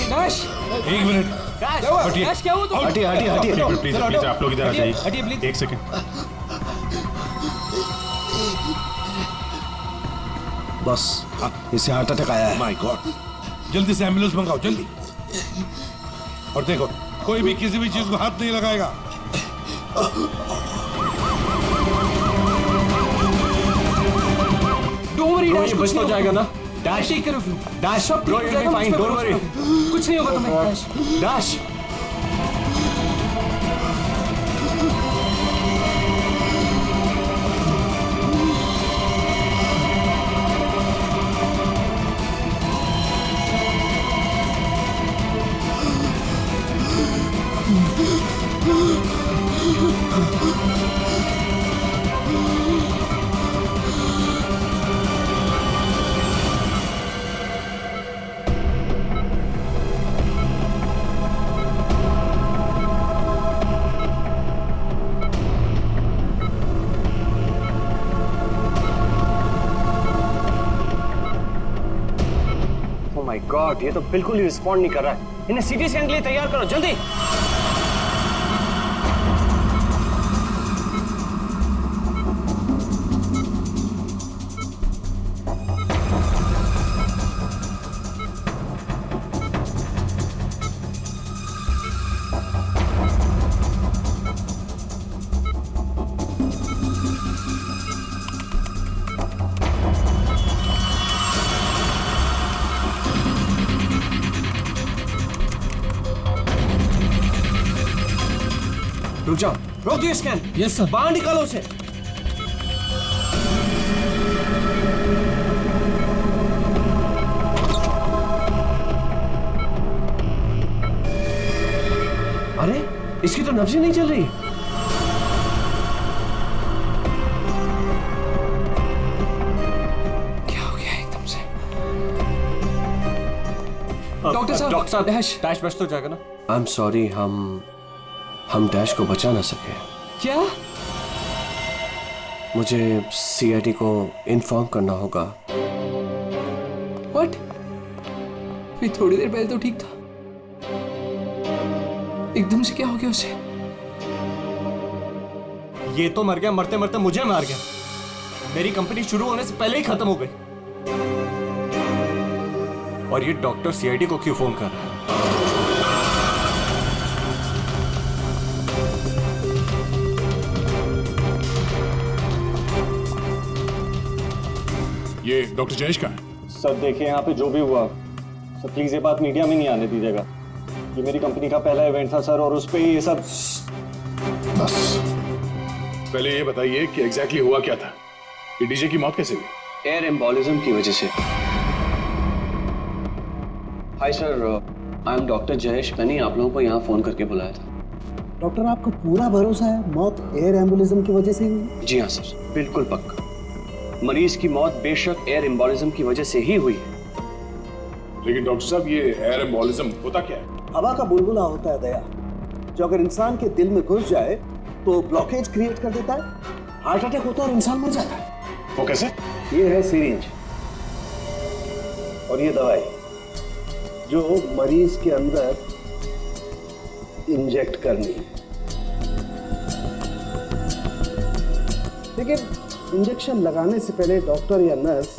Dash, एक minute, dash क्या हुआ तुम? हटिए हटिए हटिए। प्लीज प्लीज आप लोग इधर आ जाइए। हटिए प्लीज। एक सेकंड। बस इसे हार्ट अटैक आया है। माय गॉड, जल्दी से एम्बुलेंस मंगाओ, जल्दी। और देखो, कोई भी किसी भी चीज को हाथ नहीं लगाएगा। डोंट वरी डैश, बच तो जाएगा ना? Dash take care of you. Dash सब ठीक ब्रो, हो you'll जाएगा, be fine, मुझ पे don't भरोसा worry। करो। कुछ नहीं होगा तुम्हें dash. Dash. Oh my God, ये तो बिल्कुल ही रिस्पॉन्ड नहीं कर रहा है। इन्हें सीटी स्कैन के लिए तैयार करो जल्दी। रुक जाओ। रोक दिए स्कैन। Yes sir. बाहर निकालो उसे। अरे इसकी तो नब्ज ही नहीं चल रही। क्या हो गया एकदम से? डॉक्टर साहब, डैश बच तो जाएगा ना? आई एम सॉरी, हम डैश को बचा ना सके। क्या? मुझे सीआईडी को इन्फॉर्म करना होगा। व्हाट? भी थोड़ी देर पहले तो ठीक था, एकदम से क्या हो गया उसे? ये तो मर गया, मरते मरते मुझे मार गया। मेरी कंपनी शुरू होने से पहले ही खत्म हो गई। और ये डॉक्टर सीआईडी को क्यों फोन कर रहा है? ये डॉक्टर जयेश का है। सर देखिए, यहाँ पे जो भी हुआ सर, प्लीज ये बात मीडिया में नहीं आने दीजिएगा। ये मेरी कंपनी का पहला इवेंट था सर, और उस पे ये सब। बस पहले ये बताइए कि एग्जैक्टली हुआ क्या था? ये डीजे की मौत कैसे हुई? एयर एम्बोलिज्म की वजह से। Hi sir, I am doctor Jayesh. मैंने आप लोगों को यहाँ फोन करके बुलाया था। डॉक्टर, आपको पूरा भरोसा है मौत एयर एम्बुलिज्म की वजह से ही हुई? जी हाँ सर, बिल्कुल पक्का। मरीज की मौत बेशक एयर एम्बोलिज्म की वजह से ही हुई है। लेकिन डॉक्टर साहब, ये एयर एम्बोलिज्म होता क्या है? हवा का बुलबुला होता है दया, जो अगर इंसान के दिल में घुस जाए तो ब्लॉकेज क्रिएट कर देता है, हार्ट अटैक होता है और इंसान मर जाता है। वो कैसे? ये है सिरिंज और ये दवाई जो मरीज के अंदर इंजेक्ट करनी है। लेकिन इंजेक्शन लगाने से पहले डॉक्टर या नर्स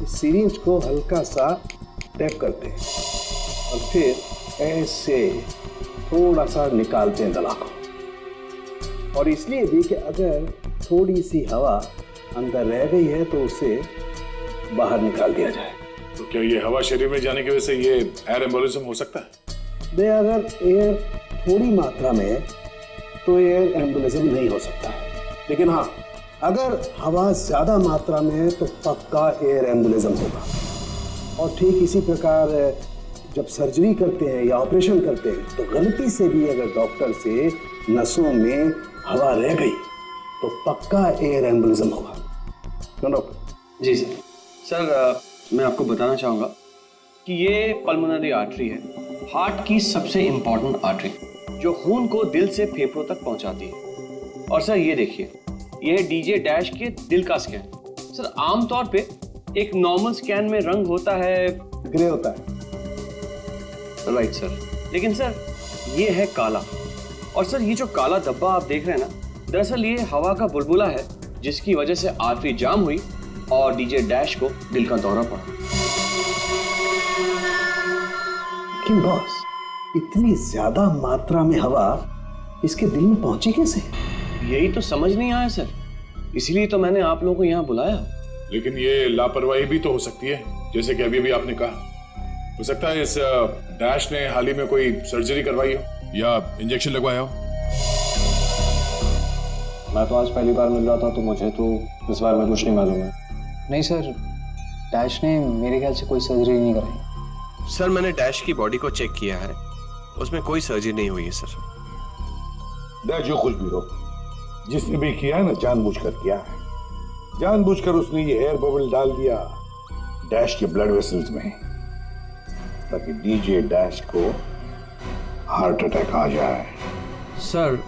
इस सिरिंज को हल्का सा टैप करते हैं और फिर ऐसे थोड़ा सा निकालते हैं दवा को। और इसलिए भी कि अगर थोड़ी सी हवा अंदर रह गई है तो उसे बाहर निकाल दिया जाए। तो क्या ये हवा शरीर में जाने की वजह से ये एयर एम्बोलिज्म हो सकता है? दे अगर एयर थोड़ी मात्रा में है तो एयर एम्बुलिज्म नहीं हो सकता है, लेकिन हाँ, अगर हवा ज्यादा मात्रा में है तो पक्का एयर एम्बुलिज्म होगा। और ठीक इसी प्रकार जब सर्जरी करते हैं या ऑपरेशन करते हैं तो गलती से भी अगर डॉक्टर से नसों में हवा रह गई तो पक्का एयर एम्बुलिज्म होगा। डॉक्टर जी सर। सर मैं आपको बताना चाहूँगा कि ये पल्मोनरी आर्टरी है, हार्ट की सबसे इम्पॉर्टेंट आर्टरी जो खून को दिल से फेफड़ों तक पहुँचाती है। और सर ये देखिए, ये है डीजे डैश के दिल का स्कैन। सर आमतौर पे एक नॉर्मल स्कैन में रंग होता है, ग्रे होता है, राइट सर। लेकिन सर ये है काला, और सर ये जो काला धब्बा आप देख रहे हैं ना, दरअसल ये हवा का बुलबुला है जिसकी वजह से आर्टरी जाम हुई और डीजे डैश को दिल का दौरा पड़ा। लेकिन बॉस, इतनी ज्यादा मात्रा में हवा इसके दिल में पहुंची कैसे? यही तो समझ नहीं आया सर, इसीलिए तो मैंने आप लोगों को यहाँ बुलाया। लेकिन ये लापरवाही भी तो हो सकती है, जैसे कि अभी अभी आपने कहा। हो सकता है इस डैश ने हाल ही में कोई सर्जरी करवाई हो या इंजेक्शन लगवाया हो। मैं तो आज पहली बार मिल रहा था, तो मुझे तो इस बारे में कुछ नहीं मालूम है। नहीं सर, डैश ने मेरे ख्याल से कोई सर्जरी नहीं कराई। सर मैंने डैश की बॉडी को चेक किया है, उसमें कोई सर्जरी नहीं हुई है सर। डैश जो कुछ भी हो, जिसने भी किया है ना, जानबूझकर किया है। जानबूझकर उसने ये एयर बबल डाल दिया डैश के ब्लड वेसल्स में, ताकि डीजे डैश को हार्ट अटैक आ जाए। सर,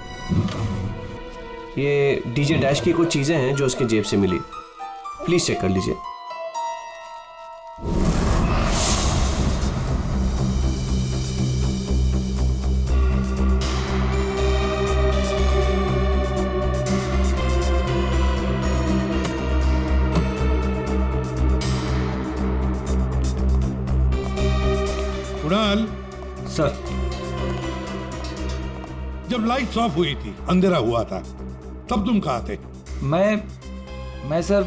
ये डीजे डैश की कुछ चीजें हैं जो उसके जेब से मिली, प्लीज चेक कर लीजिए। कुणाल, सर, जब लाइट्स ऑफ हुई थी, अंधेरा हुआ था, तब तुम कहाँ थे? मैं सर,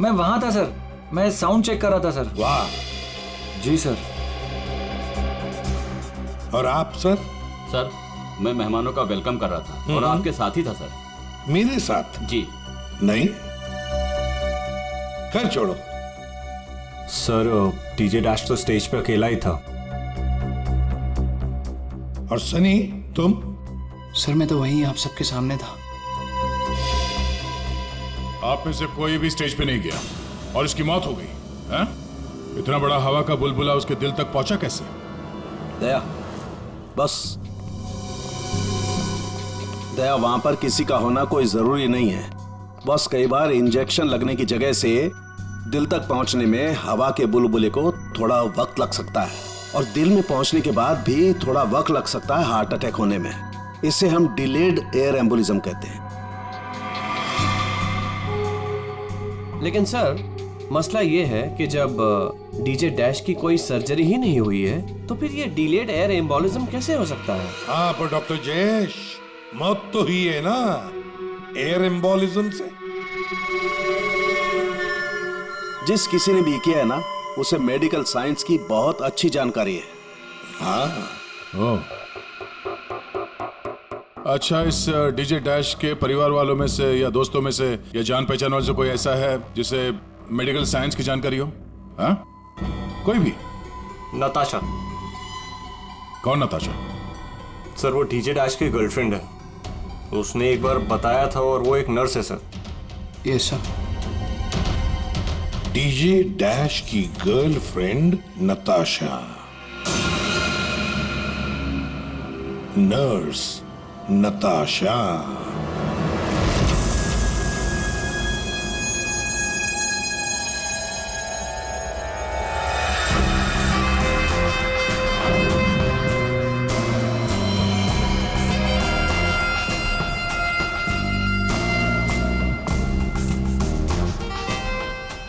मैं वहां था सर। मैं साउंड चेक कर रहा था सर। वाह। जी सर। और आप सर? सर, मैं मेहमानों का वेलकम कर रहा था और आपके साथ ही था सर। मेरे साथ? जी नहीं, खैर छोड़ो। सर, डीजे डैश तो स्टेज पे अकेला ही था। और सनी, तुम? सर मैं तो वहीं आप सबके सामने था। आप में से कोई भी स्टेज पे नहीं गया और इसकी मौत हो गई है? इतना बड़ा हवा का बुलबुला उसके दिल तक पहुंचा कैसे? दया, बस। दया, वहां पर किसी का होना कोई जरूरी नहीं है। बस कई बार इंजेक्शन लगने की जगह से दिल तक पहुंचने में हवा के बुलबुले को थोड़ा वक्त लग सकता है, और दिल में पहुंचने के बाद भी थोड़ा वक्त लग सकता है हार्ट अटैक होने में। इसे हम डिलेड एयर एम्बोलिज्म कहते हैं। लेकिन सर, मसला ये है कि जब डीजे डैश की कोई सर्जरी ही नहीं हुई है, तो फिर ये डिलेड एयर एम्बोलिज्म कैसे हो सकता है? हाँ, पर डॉक्टर जयेश, मौत तो ही है ना एयर एम्बोलिज्म से। जिस किसी ने भी किया है ना, उसे मेडिकल साइंस की बहुत अच्छी जानकारी है। हाँ। ओह, अच्छा, इस डीजे डैश के परिवार वालों में से या दोस्तों में से या जान पहचान वालों से कोई ऐसा है जिसे मेडिकल साइंस की जानकारी हो? हाँ, कोई भी? नताशा। कौन नताशा? सर, वो डीजे डैश की गर्लफ्रेंड है। उसने एक बार बताया था, और वो एक नर्स है sir. Yes sir. DJ dash की गर्लफ्रेंड नताशा, नर्स नताशा।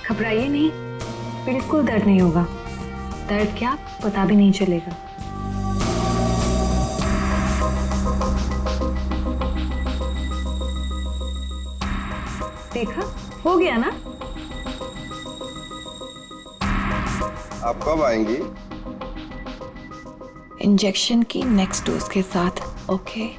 घबराइए नहीं, बिल्कुल दर्द नहीं होगा। दर्द क्या, पता भी नहीं चलेगा। देखा, हो गया ना? आप कब आएंगी? इंजेक्शन की नेक्स्ट डोज के साथ। Okay.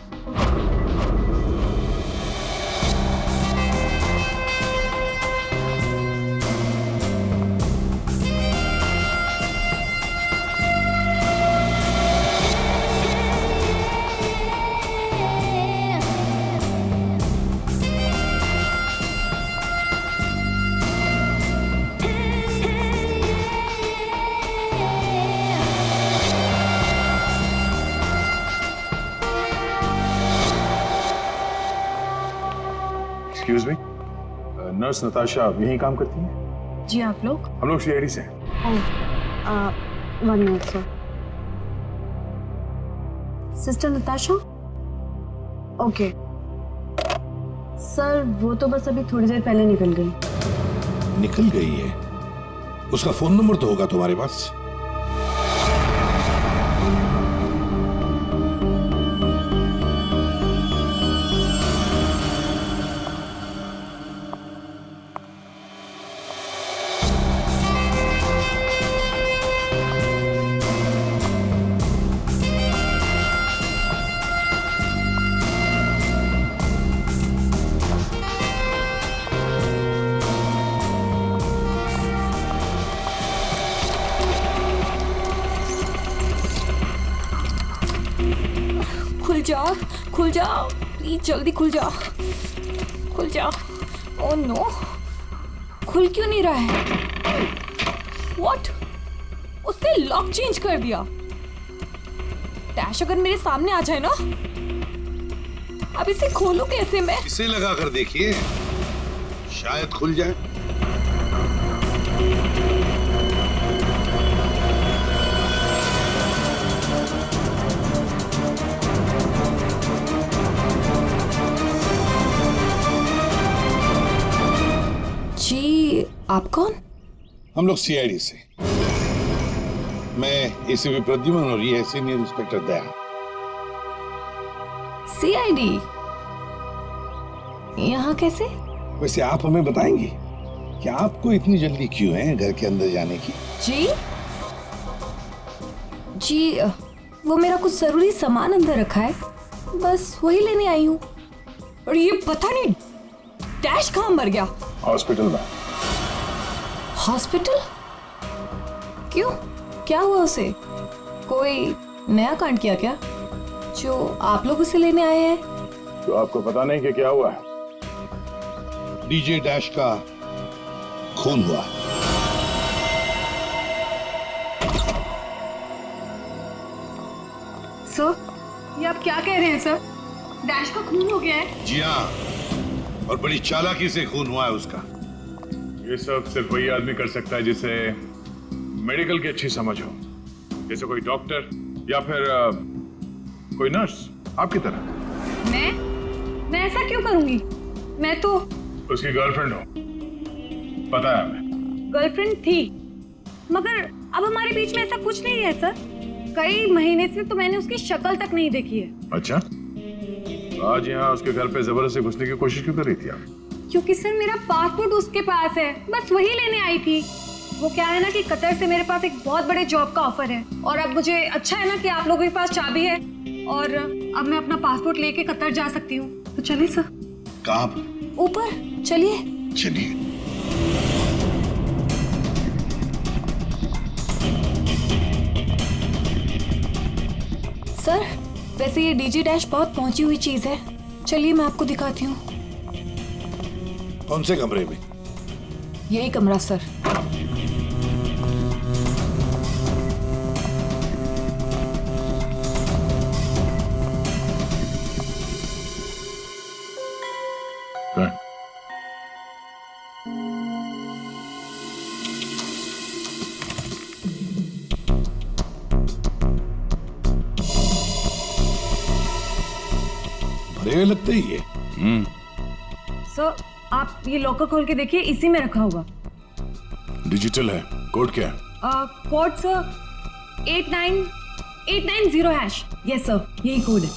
Excuse me, nurse Natasha यहीं काम करती है? जी, आप लोग? हम लोग सीआईडी से हैं। 1 minute sir. Sister Natasha? Okay sir, वो तो बस अभी थोड़ी देर पहले निकल गई। निकल गई है? उसका फोन नंबर तो होगा तुम्हारे पास? खुल जाओ प्लीज, जल्दी खुल जाओ, खुल जाओ। ओह नो, खुल क्यों नहीं रहा है? व्हाट? उसने लॉक चेंज कर दिया। डैश अगर मेरे सामने आ जाए ना, अब इसे खोलूं कैसे मैं? इसे लगा कर देखिए, शायद खुल जाए। जी, आप कौन? हम लोग सीआईडी से। मैं एसीपी प्रद्युमन और ये है सीनियर इंस्पेक्टर दया। सीआईडी यहाँ कैसे? वैसे आप हमें बताएंगी कि आपको इतनी जल्दी क्यों है घर के अंदर जाने की? जी, वो मेरा कुछ जरूरी सामान अंदर रखा है, बस वही लेने आई हूँ। और ये पता नहीं डैश कहाँ मर गया? हॉस्पिटल में। हॉस्पिटल? क्यों, क्या हुआ उसे? कोई नया कांड किया क्या जो आप लोग उसे लेने आए हैं? तो आपको पता नहीं कि क्या हुआ है? डीजे डैश का खून हुआ। सर, ये आप क्या कह रहे हैं सर? डैश का खून हो गया है? जी हाँ, और बड़ी चालाकी से खून हुआ है उसका। ये सब सिर्फ वही आदमी कर सकता है जिसे मेडिकल की अच्छी समझ हो, जैसे कोई डॉक्टर या फिर कोई नर्स आपकी तरह। मैं ऐसा क्यों करूंगी? मैं तो उसकी गर्लफ्रेंड हो, पता है हमें। गर्लफ्रेंड थी, मगर अब हमारे बीच में ऐसा कुछ नहीं है सर। कई महीने से तो मैंने उसकी शक्ल तक नहीं देखी है। अच्छा, आज यहाँ उसके घर पे जबरदस्ती घुसने की कोशिश क्यों कर रही थी आप? क्योंकि सर मेरा पासपोर्ट उसके पास है, बस वही लेने आई थी। वो क्या है ना कि कतर से मेरे पास एक बहुत बड़े जॉब का ऑफर है, और अब मुझे अच्छा है ना कि आप लोगों के पास चाबी है, और अब मैं अपना पासपोर्ट लेके कतर जा सकती हूँ। तो चलिए सर। कहाँ पर? ऊपर चलिए। चलिए। सर, वैसे ये डीजे डैश बहुत पहुंची हुई चीज है, चलिए मैं आपको दिखाती हूँ। कौन से कमरे में? यही कमरा सर। भरे हुए लगते ही ये। सर, आप ये लॉकर खोल के देखिए, इसी में रखा होगा। डिजिटल है, कोड क्या है? Code sir 89890#। यस सर, यही कोड है।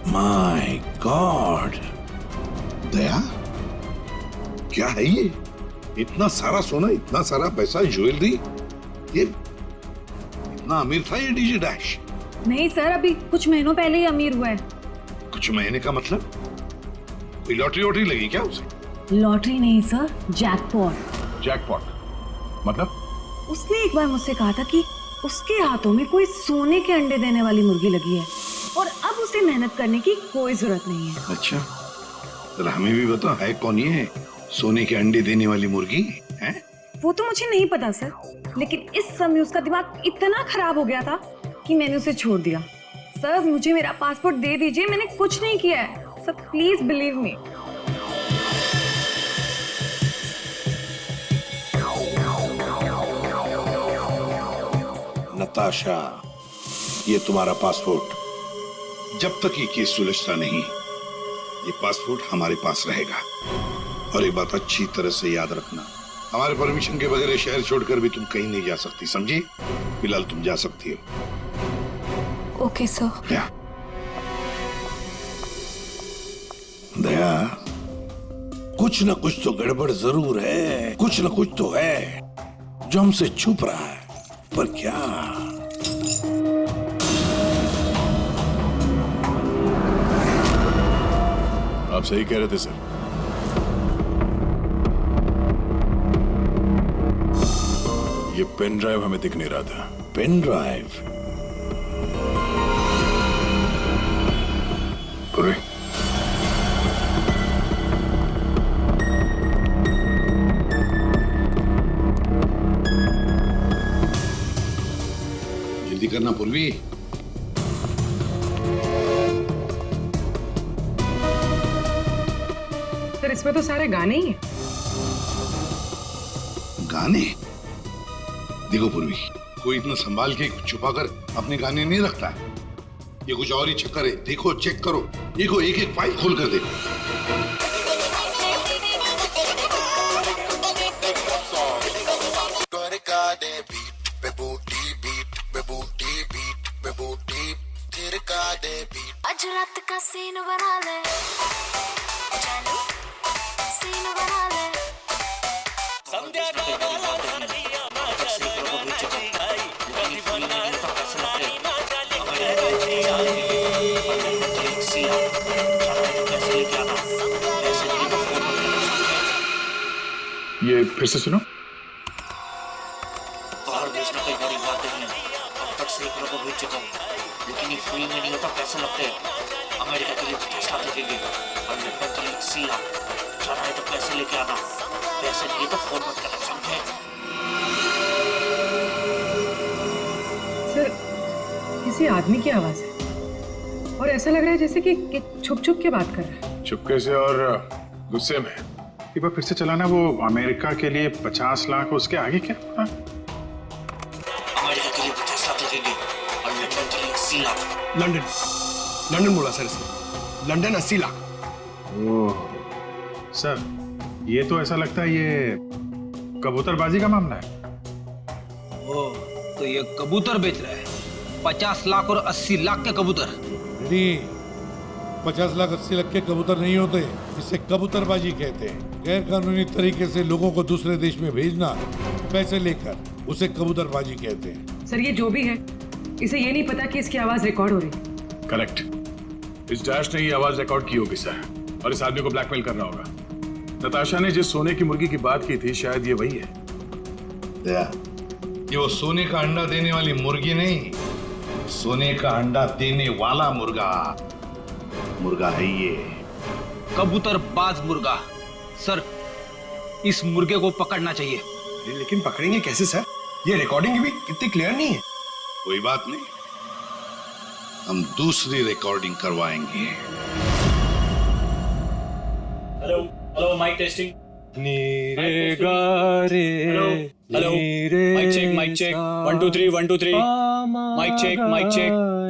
माय गॉड, दया, क्या है ये? इतना सारा सोना, इतना सारा पैसा, ज्वेलरी, ये इतना अमीर था ये डीजे डैश? नहीं सर, अभी कुछ महीनों पहले ही अमीर हुआ है। कुछ महीने का मतलब? कोई लॉटरी वॉटरी लगी क्या उसे? लॉटरी नहीं सर, जैकपॉट। जैकपॉट मतलब? उसने एक बार मुझसे कहा था कि उसके हाथों में कोई सोने के अंडे देने वाली मुर्गी लगी है, और अब उसे मेहनत करने की कोई जरूरत नहीं है। अच्छा, तो हमें भी बता, है कौन ये सोने के अंडे देने वाली मुर्गी है? वो तो मुझे नहीं पता सर, लेकिन इस समय उसका दिमाग इतना खराब हो गया था कि मैंने उसे छोड़ दिया। सर, मुझे मेरा पासपोर्ट दे दीजिए, मैंने कुछ नहीं किया है। Sir please believe me. Natasha, ये तुम्हारा पासपोर्ट। जब तक ये केस सुलझता नहीं, ये पासपोर्ट हमारे पास रहेगा। और एक बात अच्छी तरह से याद रखना, हमारे परमिशन के बगैर शहर छोड़कर भी तुम कहीं नहीं जा सकती, समझी? फिलहाल तुम जा सकती हो। Okay sir. दया, कुछ ना कुछ तो गड़बड़ जरूर है, कुछ ना कुछ तो है जो हमसे छुप रहा है, पर क्या? आप सही कह रहे थे सर। ये पेन ड्राइव हमें दिख नहीं रहा था। Pen drive? पूरे जल्दी करना पूर्वी। सर इसमें तो सारे गाने ही हैं। गाने? देखो पूर्वी, कोई इतना संभाल के छुपाकर अपने गाने नहीं रखता है। ये कुछ और ही चक्कर है। देखो, चेक करो, देखो, एक एक फाइल खोल कर देखो। आज रात का सीन बना ले, चलो सीन बना ले। ये फिर से सुनो। बाहर भेजना कोई बड़ी बात नहीं है। अब तक सैकड़ों को भेज चुका हूँ, लेकिन ये फ्री में नहीं होता, पैसे लगते हैं। अमेरिका के लिए 50 लाख लगेंगे और लंदन के लिए 80 लाख। जाना है तो पैसे लेके आना, पैसे नहीं तो फोन मत करना, समझे? सर किसी आदमी की आवाज है और ऐसा लग रहा है जैसे कि छुप छुप के बात कर रहा है। चुपके से और गुस्से में। एक बार फिर से चलाना। वो अमेरिका के लिए 50 लाख, उसके आगे क्या? हाँ? अमेरिका के लिए 50 लाख लगेंगे और लंदन के लिए 80 लाख। लंदन बोला सर इसने। लंदन 80 लाख। ओह सर, ये तो ऐसा लगता है ये कबूतरबाजी का मामला है। ओह, तो ये कबूतर बेच रहा है। 50 लाख और 80 लाख के कबूतर। 50 लाख 80 लाख के कबूतर नहीं होते, इसे कबूतरबाजी कहते हैं। गैर कानूनी तरीके से लोगों को दूसरे देश में भेजना पैसे लेकर, उसे कबूतरबाजी कहते हैं। सर ये जो भी है, इसे ये नहीं पता कि इसकी आवाज रिकॉर्ड हो रही। करेक्ट। इस डैश ने ये आवाज रिकॉर्ड की होगी सर, और इस आदमी को ब्लैकमेल कर रहा होगा। नताशा ने जिस सोने की मुर्गी की बात की थी, शायद ये वही है। दया, ये वो सोने का अंडा देने वाली मुर्गी नहीं, सोने का अंडा देने वाला मुर्गा है ये। कबूतरबाज मुर्गा। सर इस मुर्गे को पकड़ना चाहिए। लेकिन पकड़ेंगे कैसे सर? ये रिकॉर्डिंग भी कितनी क्लियर नहीं है। कोई बात नहीं, हम दूसरी रिकॉर्डिंग करवाएंगे। Hello hello, mic testing. नीरे गारे, hello mic check 1 2 3 1 2 3 mic check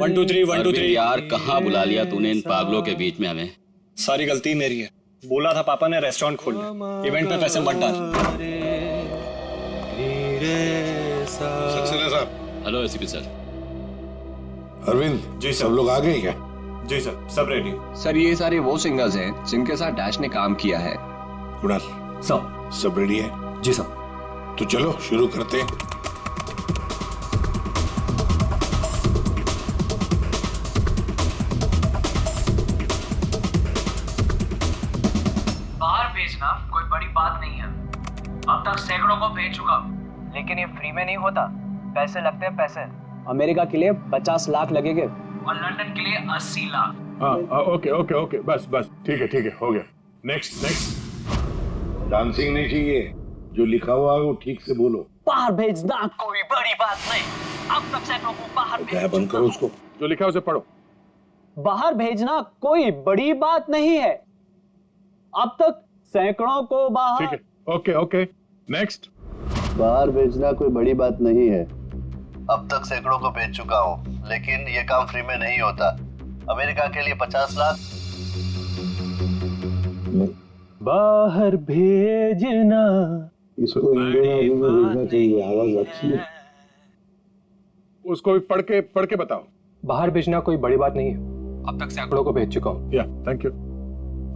1 2 3 1 2 3। यार कहाँ बुला लिया तूने इन पागलों के बीच में हमें? सारी गलती मेरी है। बोला था पापा ने रेस्टोरेंट खोलना, इवेंट पे पैसे मत डाल। सक्सेना साहब। Hello ACP sir. Arvind ji सब लोग आ गए क्या? जी सर, सब रेडी। सर ये सारे वो सिंगर्स हैं जिनके साथ डैश ने काम किया है। कुणाल सब रेडी है? जी सर। तो चलो शुरू करते हैं। बाहर भेजना कोई बड़ी बात नहीं है। अब तक सैकड़ों को भेज चुका, लेकिन ये फ्री में नहीं होता, पैसे लगते हैं पैसे। अमेरिका के लिए 50 लाख लगेंगे और लंदन के लिए 80 लाख। ओके बस ठीक है हो गया। नेक्स्ट। डांसिंग नहीं चाहिए, जो लिखा हुआ है वो ठीक से बोलो। बाहर भेजना कोई बड़ी बात नहीं। अब तक सैकड़ों को बाहर भेज बंद करो उसको। जो लिखा है उसे पढ़ो। बाहर भेजना कोई बड़ी बात नहीं है। अब तक सैकड़ों को बाहर। ठीक है, ओके ओके, नेक्स्ट। बाहर भेजना कोई बड़ी बात नहीं है। अब तक सैकड़ों को भेज चुका हूँ, लेकिन ये काम फ्री में नहीं होता। अमेरिका के लिए 50 लाख। बाहर भेजना इसको इंडियन में भेजना चाहिए, आवाज अच्छी है। उसको भी पढ़ के बताओ। बाहर भेजना कोई बड़ी बात नहीं है, अब तक सैकड़ों को भेज चुका हूँ। या थैंक यू।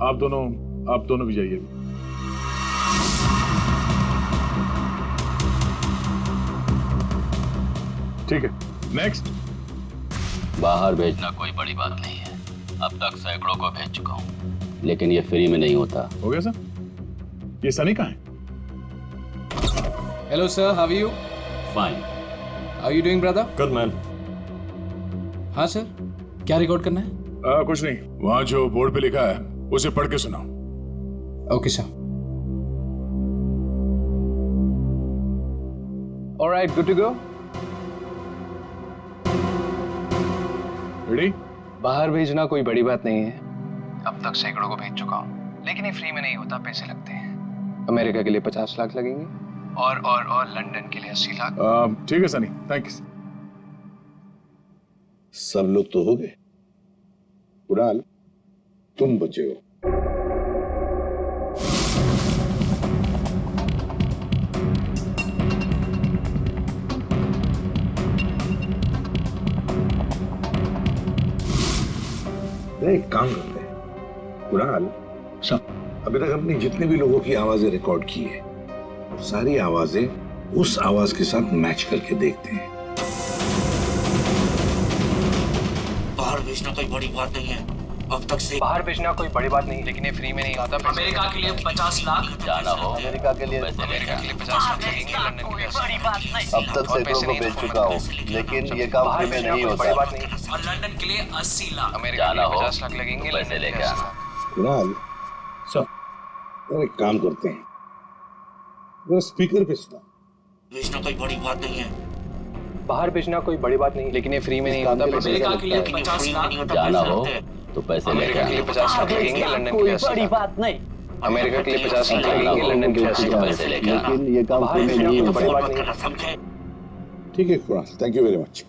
आप दोनों भी जाइए। ठीक है, नेक्स्ट। बाहर भेजना कोई बड़ी बात नहीं है, अब तक सैकड़ों को भेज चुका हूँ, लेकिन ये फ्री में नहीं होता। हो गया सर? ये सनी कहाँ है? Hello sir, how are you? Fine. How are you doing brother? Good man. हाँ सर, क्या रिकॉर्ड करना है? कुछ नहीं, वहां जो बोर्ड पे लिखा है उसे पढ़ के सुनाओ। Okay sir. Alright, good to go. Ready? बाहर भेजना कोई बड़ी बात नहीं है, अब तक सैकड़ों को भेज चुका हूँ, लेकिन ये फ्री में नहीं होता, पैसे लगते हैं। अमेरिका के लिए 50 लाख लगेंगे और लंदन के लिए 80 लाख। ठीक है सनी, थैंक यू। सब लोग तो हो गए, कुणाल तुम बचे हो। एक काम करते हैं कुणाल, सब अभी तक हमने जितने भी लोगों की आवाजें रिकॉर्ड की है, सारी आवाजें उस आवाज के साथ मैच करके देखते हैं। बाहर भेजना कोई बड़ी बात नहीं है, अब तक से बाहर भेजना कोई बड़ी बात नहीं, लेकिन ये फ्री में नहीं आता। अमेरिका के लिए 50 लाख जाना हो अमेरिका के लिए 50 लाख लगेंगे, लंदन के लिए 80। अब तक सैकड़ों को भेज चुका हूँ, लेकिन ये काम फ्री में नहीं होता। बड़ी बात नहीं, और लंदन के लिए 80 लाख। अमेरिका के लिए 50 लाख लगेंगे, पैसे लेके आना। कुणाल सब एक काम करते हैं, वो स्पीकर पे सुना। भेजना कोई बड़ी बात नहीं है, बाहर भेजना कोई बड़ी बात नहीं, लेकिन ये फ्री में नहीं होता। अमेरिका के लिए 50 लाख। जाना हो तो पैसे लेके अमेरिका के लिए आना। 50 लाख लगेंगे, लंदन के लिए 80 लाख। बात नहीं। अमेरिका के लिए 50 लाख लगेंगे, लंदन के लिए 80 लाख। पैसे लेके आना। लेकिन ये काम फ्री में नहीं होता। बड़ी बात नहीं। समझे? ठीक है Kunal, thank you very much.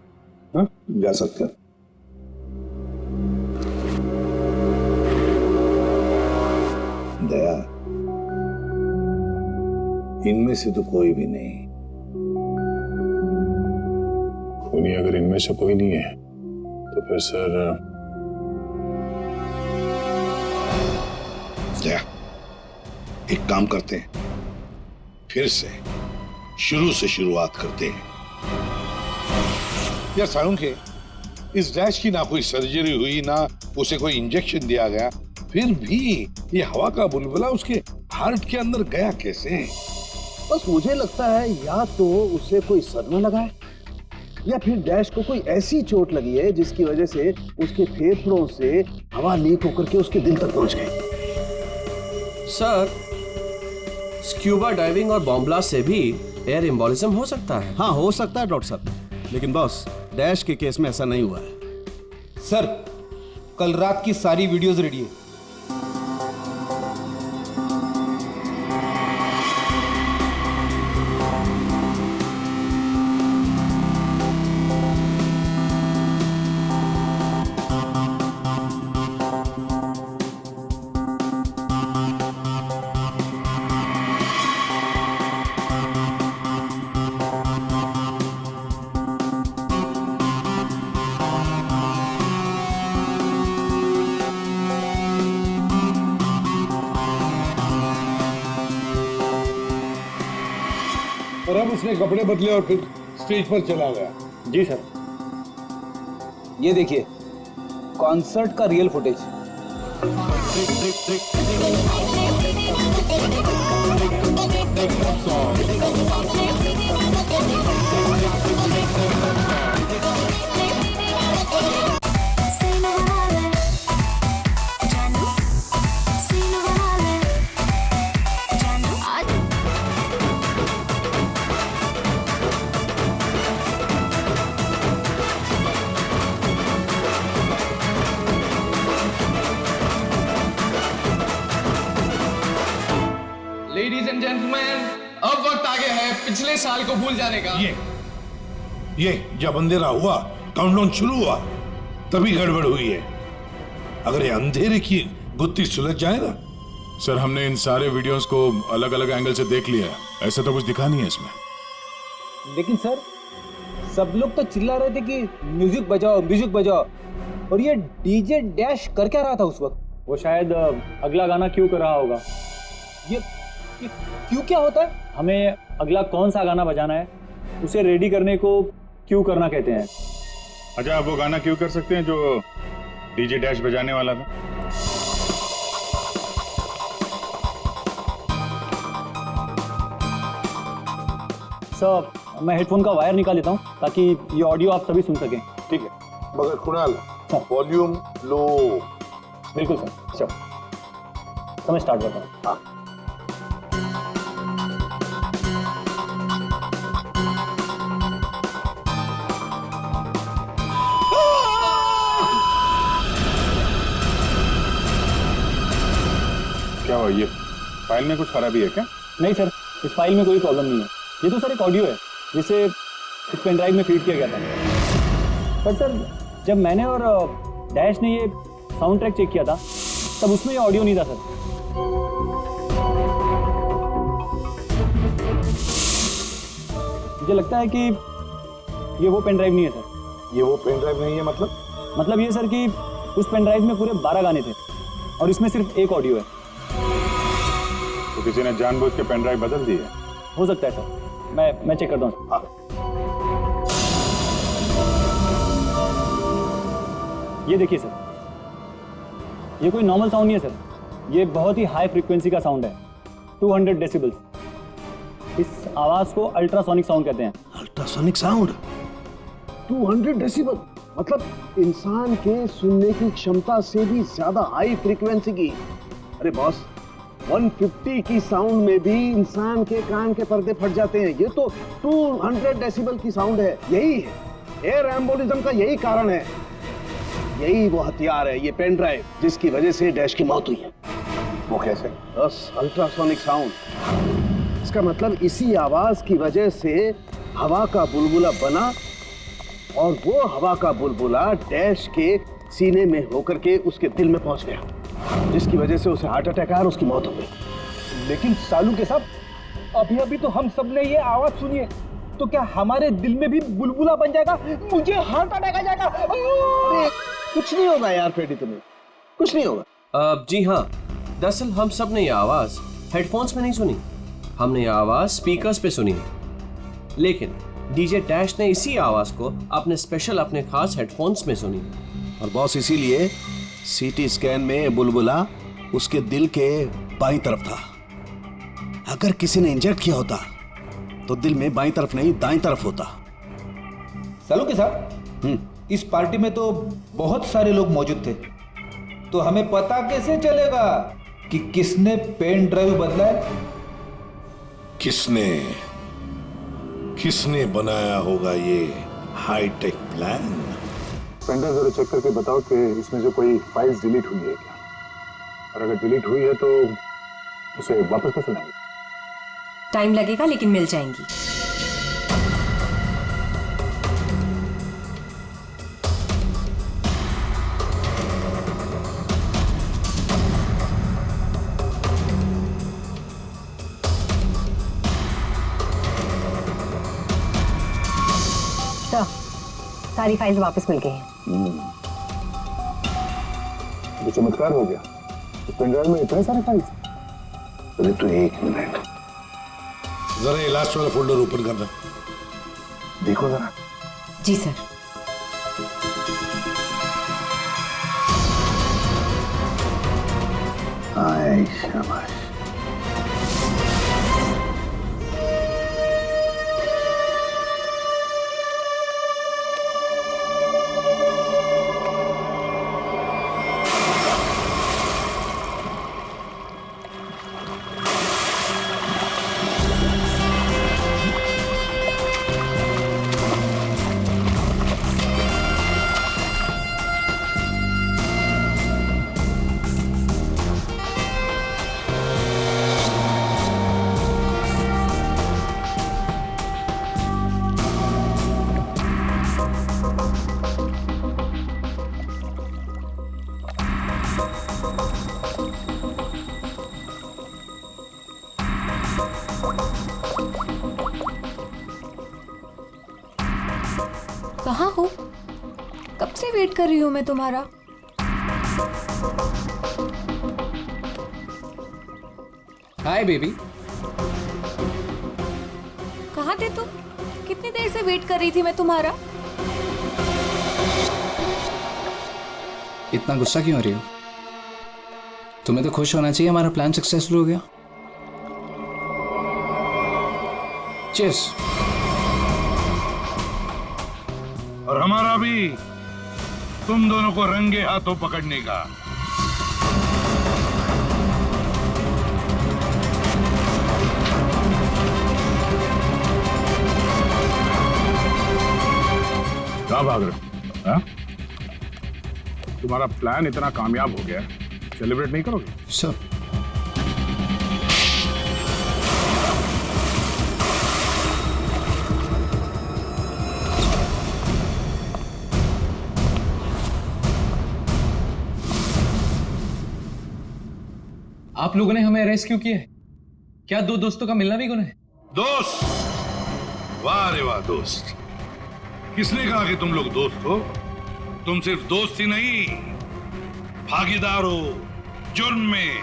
हाँ, जा सकते हैं। दया, इनमें से तो कोई भी नहीं। खूनी अगर इनमें से कोई नहीं है तो फिर सर दया, एक काम करते हैं, फिर से शुरू से शुरुआत करते हैं। यार साळुंखे, इस डैश की ना कोई सर्जरी हुई, ना उसे कोई इंजेक्शन दिया गया, फिर भी ये हवा का बुलबुला उसके हार्ट के अंदर गया कैसे? बस मुझे लगता है या तो उसे कोई सदमा लगा है, या फिर डैश को कोई ऐसी चोट लगी है जिसकी वजह से उसके फेफड़ों से हवा लीक होकर के उसके दिल तक पहुंच गई। सर, स्क्यूबा डाइविंग और बॉम्ब ब्लास्ट से भी एयर एम्बोलिज्म हो सकता है। हाँ, हो सकता है डॉक्टर साहब, लेकिन बॉस डैश के केस में ऐसा नहीं हुआ है। सर, कल रात की सारी वीडियोस रेडी है। और अब उसने कपड़े बदले और फिर स्टेज पर चला गया। जी सर, ये देखिए कॉन्सर्ट का रियल फुटेज। पिछले साल को भूल जाने का। ये जब अंधेरा हुआ, काउंटडाउन शुरू हुआ, तभी गड़बड़ हुई है। अगर ये अंधेरे की गुत्थी सुलझ जाए ना। सर हमने इन सारे वीडियोस को अलग अलग एंगल से देख लिया, ऐसा तो कुछ दिखा नहीं है इसमें। लेकिन सर सब लोग तो चिल्ला रहे थे कि म्यूजिक बजाओ, और ये डीजे डैश कर क्या रहा था उस वक्त? वो शायद अगला गाना क्यों कर रहा होगा। ये क्यों क्या होता है? हमें अगला कौन सा गाना बजाना है उसे रेडी करने को क्यों करना कहते हैं। अच्छा, आप वो गाना क्यों कर सकते हैं जो डीजे डैश बजाने वाला था? सर मैं हेडफोन का वायर निकाल लेता हूँ ताकि ये ऑडियो आप सभी सुन सकें। ठीक है, मगर कुणाल वॉल्यूम लो। बिल्कुल सर, चलो समय स्टार्ट करता हूँ। हाँ। क्या हुआ, ये फाइल में कुछ खराबी है क्या? नहीं सर, इस फाइल में कोई प्रॉब्लम नहीं है। ये तो सर एक ऑडियो है जिसे इस पेन ड्राइव में फीड किया गया था। पर सर जब मैंने और डैश ने ये साउंड ट्रैक चेक किया था तब उसमें ये ऑडियो नहीं था सर। मुझे लगता है कि ये वो पेन ड्राइव नहीं है सर। ये वो पेन ड्राइव नहीं है मतलब ये सर कि उस पेन ड्राइव में पूरे 12 गाने थे और इसमें सिर्फ एक ऑडियो है। तो किसी ने जानबूझ के पेन ड्राइव बदल दी है? हो सकता है सर, मैं चेक करता हूँ। हाँ। ये देखिए सर, ये कोई नॉर्मल साउंड नहीं है सर, ये बहुत ही हाई फ्रीक्वेंसी का साउंड है, 200 डेसिबल्स। इस आवाज को अल्ट्रासोनिक साउंड कहते हैं। अल्ट्रासोनिक साउंड 200 डेसिबल मतलब इंसान के सुनने की क्षमता से भी ज्यादा हाई फ्रीक्वेंसी की। अरे बॉस, 150 की साउंड में भी इंसान के कान के पर्दे फट जाते हैं। ये तो 200 डेसिबल की साउंड है। यही है एयर एम्बोलिज्म का, यही कारण है, यही वो हथियार है, ये पेन ड्राइव जिसकी वजह से डैश की मौत हुई है। वो कैसे? बस अल्ट्रासोनिक साउंड। इसका मतलब इसी आवाज की वजह से हवा का बुलबुला बना और वो हवा का बुलबुला डैश के सीने में होकर के उसके दिल में पहुंच गया, जिसकी वजह से उसे हार्ट अटैक आया और उसकी मौत हो गई। लेकिन सालू के साथ अभी तो हम सब ने ये आवाज सुनी है, तो क्या हमारे दिल में भी बुलबुला बन जाएगा? मुझे हार्ट अटैक आ जाएगा। अरे कुछ नहीं होगा यार फ्रेडी, तुम्हें कुछ नहीं होगा। जी हाँ, दरअसल हम सब ने ये आवाज हेडफोन्स में नहीं सुनी, हमने ये आवाज स्पीकर्स पे सुनी। लेकिन डीजे डैश ने इसी आवाज को अपने खास हेडफोन्स में सुनी। और बॉस इसीलिए सीटी स्कैन में बुलबुला उसके दिल के बाईं तरफ था। अगर किसी ने इंजेक्ट किया होता तो दिल में बाईं तरफ नहीं दाईं तरफ होता। सालू के साथ इस पार्टी में तो बहुत सारे लोग मौजूद थे, तो हमें पता कैसे चलेगा कि किसने पेन ड्राइव बदला है? किसने बनाया होगा ये हाईटेक प्लान? पेंड्राइव जरा चेक करके बताओ कि इसमें जो कोई फाइल्स डिलीट हुई है क्या, और अगर डिलीट हुई है तो उसे वापस कैसे लाएंगे? टाइम लगेगा लेकिन मिल जाएंगी। सारी फाइल्स वापस मिल गई हैं। तो चमत्कार हो गया। इस पेनड्राइव में इतने सारे फाइल्स। अरे तो एक मिनट, जरा ये लास्ट वाला फोल्डर ओपन करना। देखो जरा। जी सर। आए शाबाश। कहाँ हो? कब से वेट कर रही हूँ मैं तुम्हारा। Hi baby. कहाँ थे तुम? कितनी देर से वेट कर रही थी मैं तुम्हारा। इतना गुस्सा क्यों हो रही हो? तुम्हें तो खुश होना चाहिए, हमारा प्लान सक्सेसफुल हो गया। चीयर्स। और हमारा भी तुम दोनों को रंगे हाथों पकड़ने का। कहाँ भाग रहे हो? हाँ? तुम्हारा प्लान इतना कामयाब हो गया, सेलिब्रेट नहीं करोगे? सर आप लोगों ने हमें अरेस्ट क्यों किया है? क्या दो दोस्तों का मिलना भी गुनाह है? दोस्त? वाह रे वाह दोस्त। किसने कहा कि तुम लोग दोस्त हो? तुम सिर्फ दोस्त ही नहीं, भागीदार हो जुर्म में,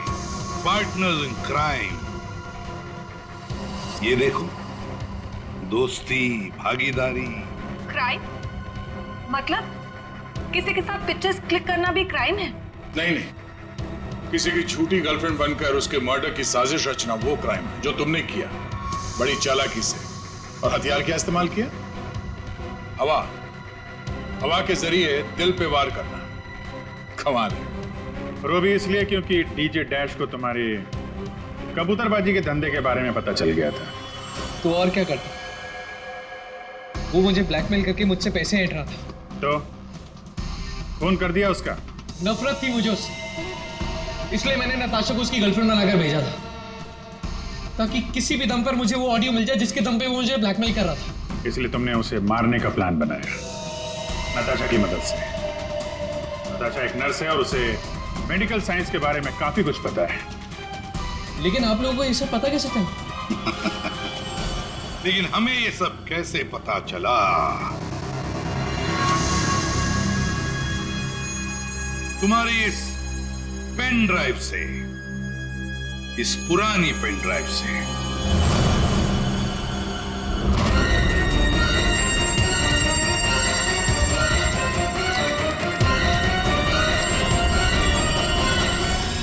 पार्टनर्स इन क्राइम। ये देखो, दोस्ती, भागीदारी। क्राइम? मतलब किसी के साथ पिक्चर्स क्लिक करना भी क्राइम है? नहीं नहीं, किसी की झूठी गर्लफ्रेंड बनकर उसके मर्डर की साजिश रचना वो क्राइम है जो तुमने किया, बड़ी चालाकी से। और हथियार क्या इस्तेमाल किया? हवा। हवा के जरिए दिल पे वार करना। कमाल है। और वो भी इसलिए क्योंकि डीजे डैश को तुम्हारी कबूतरबाजी के धंधे के बारे में पता चल गया था। तो और क्या करता? वो मुझे ब्लैकमेल करके मुझसे पैसे ऐंठ रहा था। तो फोन कर दिया उसका? नफरत थी मुझे उससे, इसलिए मैंने नताशा को उसकी गर्लफ्रेंड बनाकर भेजा था, ताकि किसी भी दम पर मुझे वो ऑडियो मिल जाए जिसके दम पे वो मुझे ब्लैकमेल कर रहा था। इसलिए तुमने उसे मारने का प्लान बनाया नताशा की मदद से। नताशा एक नर्स है और उसे मेडिकल साइंस के बारे में काफी कुछ पता है। लेकिन आप लोगों को ये सब पता कैसे चला? लेकिन हमें ये सब कैसे पता चला? तुम्हारी इस पेन ड्राइव से, इस पुरानी पेन ड्राइव से।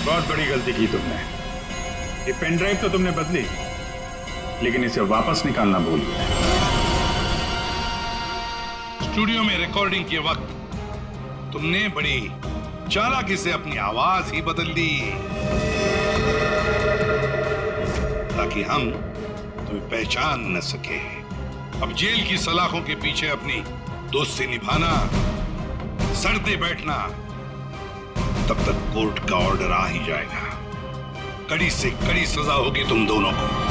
बहुत बड़ी गलती की तुमने। ये पेन ड्राइव तो तुमने बदली, लेकिन इसे वापस निकालना भूल गए। स्टूडियो में रिकॉर्डिंग के वक्त तुमने बड़ी चालाकी से अपनी आवाज ही बदल दी, ताकि हम तुम्हें पहचान न सके। अब जेल की सलाखों के पीछे अपनी दोस्ती निभाना, सड़ते बैठना, तब तक कोर्ट का ऑर्डर आ ही जाएगा। कड़ी से कड़ी सजा होगी तुम दोनों को।